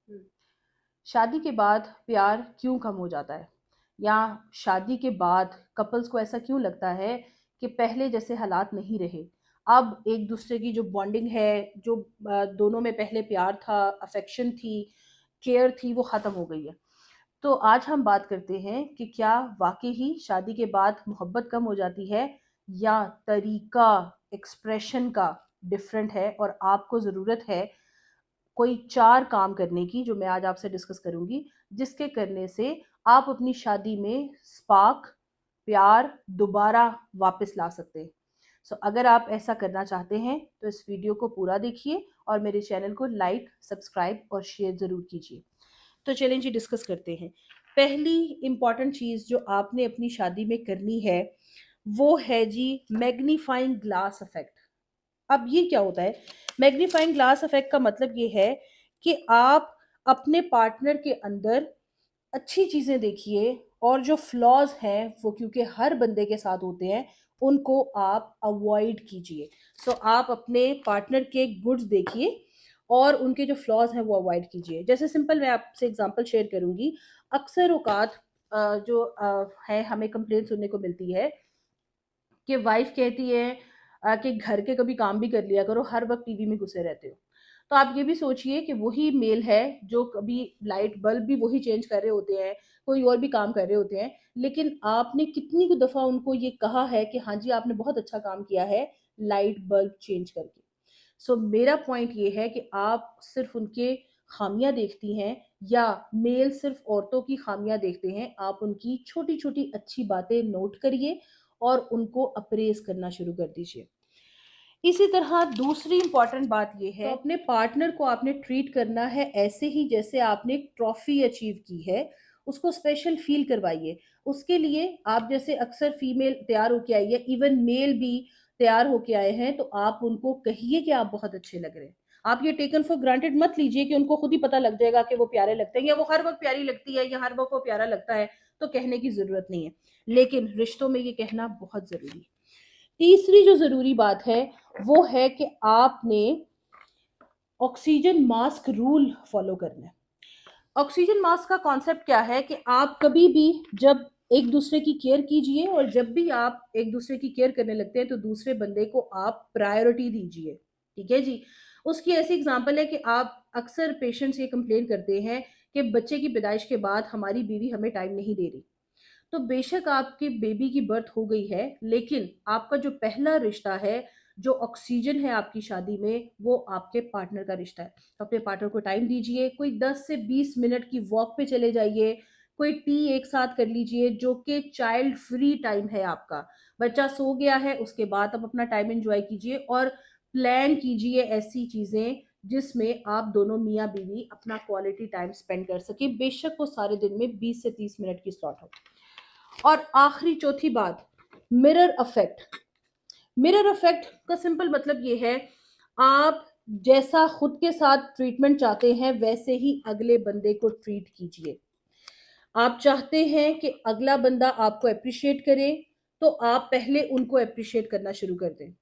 हम्म। शादी के बाद प्यार क्यों कम हो जाता है, या शादी के बाद कपल्स को ऐसा क्यों लगता है कि पहले जैसे हालात नहीं रहे। अब एक दूसरे की जो बॉन्डिंग है, जो दोनों में पहले प्यार था, अफेक्शन थी, केयर थी, वो ख़त्म हो गई है। तो आज हम बात करते हैं कि क्या वाकई ही शादी के बाद मोहब्बत कम हो जाती है, या तरीका एक्सप्रेशन का डिफरेंट है और आपको ज़रूरत है कोई 4 काम करने की, जो मैं आज आपसे डिस्कस करूँगी, जिसके करने से आप अपनी शादी में स्पार्क, प्यार दोबारा वापस ला सकते हैं। सो अगर आप ऐसा करना चाहते हैं, तो इस वीडियो को पूरा देखिए और मेरे चैनल को लाइक, सब्सक्राइब और शेयर ज़रूर कीजिए। तो चलें जी, डिस्कस करते हैं। पहली इम्पॉर्टेंट चीज़ जो आपने अपनी शादी में करनी है, वो है जी मैग्नीफाइंग ग्लास इफ़ेक्ट। अब ये क्या होता है? मैग्नीफाइंग ग्लास इफेक्ट का मतलब ये है कि आप अपने पार्टनर के अंदर अच्छी चीजें देखिए, और जो फ्लॉज हैं वो क्योंकि हर बंदे के साथ होते हैं, उनको आप अवॉइड कीजिए। सो आप अपने पार्टनर के गुड्स देखिए और उनके जो फ्लॉज हैं वो अवॉइड कीजिए। जैसे सिंपल मैं आपसे एग्जांपल शेयर करूंगी। अक्सर औकात जो है, हमें कंप्लेंट सुनने को मिलती है कि वाइफ कहती है कि घर के कभी काम भी कर लिया करो, हर वक्त टीवी में घुसे रहते हो। तो आप ये भी सोचिए कि वही मेल है जो कभी लाइट बल्ब भी वही चेंज कर रहे होते हैं, कोई और भी काम कर रहे होते हैं, लेकिन आपने कितनी को दफा उनको ये कहा है कि हाँ जी आपने बहुत अच्छा काम किया है लाइट बल्ब चेंज करके। सो मेरा पॉइंट ये है कि आप सिर्फ उनके खामियां देखती हैं, या मेल सिर्फ औरतों की खामियां देखते हैं। आप उनकी छोटी छोटी अच्छी बातें नोट करिए और उनको अप्रेज करना शुरू कर दीजिए। इसी तरह दूसरी इंपॉर्टेंट बात यह है, तो अपने पार्टनर को आपने ट्रीट करना है ऐसे ही जैसे आपने एक ट्रॉफी अचीव की है। उसको स्पेशल फील करवाइए। उसके लिए आप, जैसे अक्सर फीमेल तैयार होके आई है, इवन मेल भी तैयार होके आए हैं, तो आप उनको कहिए कि आप बहुत अच्छे लग रहे हैं। आप ये टेकन फॉर ग्रांटेड मत लीजिए कि उनको खुद ही पता लग जाएगा कि वो प्यारे लगते हैं, या वो हर वक्त प्यारी लगती है, या हर वक्त वो प्यारा लगता है, तो कहने की जरूरत नहीं है। लेकिन रिश्तों में ये कहना बहुत जरूरी है। तीसरी जो जरूरी बात है, वो है कि आपने ऑक्सीजन मास्क रूल फॉलो करना है। ऑक्सीजन मास्क का कॉन्सेप्ट क्या है कि आप कभी भी जब एक दूसरे की केयर कीजिए, और जब भी आप एक दूसरे की केयर करने लगते हैं, तो दूसरे बंदे को आप प्रायोरिटी दीजिए। ठीक है जी। उसकी ऐसी एग्जांपल है कि आप अक्सर पेशेंट्स ये कंप्लेन करते हैं कि बच्चे की पैदाइश के बाद हमारी बीवी हमें टाइम नहीं दे रही। तो बेशक आपकी बेबी की बर्थ हो गई है, लेकिन आपका जो पहला रिश्ता है, जो ऑक्सीजन है आपकी शादी में, वो आपके पार्टनर का रिश्ता है। तो अपने पार्टनर को टाइम दीजिए। कोई 10 से 20 मिनट की वॉक पे चले जाइए, कोई टी एक साथ कर लीजिए, जो कि चाइल्ड फ्री टाइम है आपका। बच्चा सो गया है, उसके बाद आप अपना टाइम एंजॉय कीजिए, और प्लान कीजिए ऐसी चीजें जिसमें आप दोनों मियाँ बीवी अपना क्वालिटी टाइम स्पेंड कर सके। बेशक वो सारे दिन में 20 से 30 मिनट की स्लॉट हो। और आखिरी चौथी बात, मिरर अफेक्ट। मिरर अफेक्ट का सिंपल मतलब ये है, आप जैसा खुद के साथ ट्रीटमेंट चाहते हैं वैसे ही अगले बंदे को ट्रीट कीजिए। आप चाहते हैं कि अगला बंदा आपको अप्रिशिएट करे, तो आप पहले उनको अप्रिशिएट करना शुरू कर दें।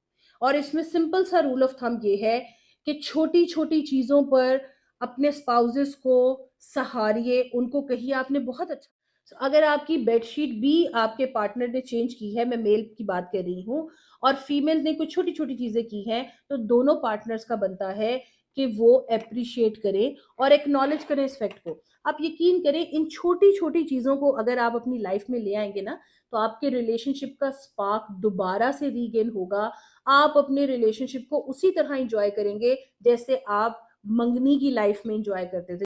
और इसमें सिंपल सा रूल ऑफ थंब ये है कि छोटी छोटी चीजों पर अपने स्पाउसेस को सहारिए, उनको कहिए आपने बहुत अच्छा। अगर आपकी बेडशीट भी आपके पार्टनर ने चेंज की है, मैं मेल की बात कर रही हूँ, और फीमेल ने कुछ छोटी छोटी चीजें की हैं, तो दोनों पार्टनर्स का बनता है कि वो अप्रिशिएट करें और एक्नॉलेज करें इस फैक्ट को। आप यकीन करें, इन छोटी छोटी चीजों को अगर आप अपनी लाइफ में ले आएंगे ना, तो आपके रिलेशनशिप का स्पार्क दोबारा से रीगेन होगा। आप अपने रिलेशनशिप को उसी तरह इंजॉय करेंगे जैसे आप मंगनी की लाइफ में इंजॉय करते थे।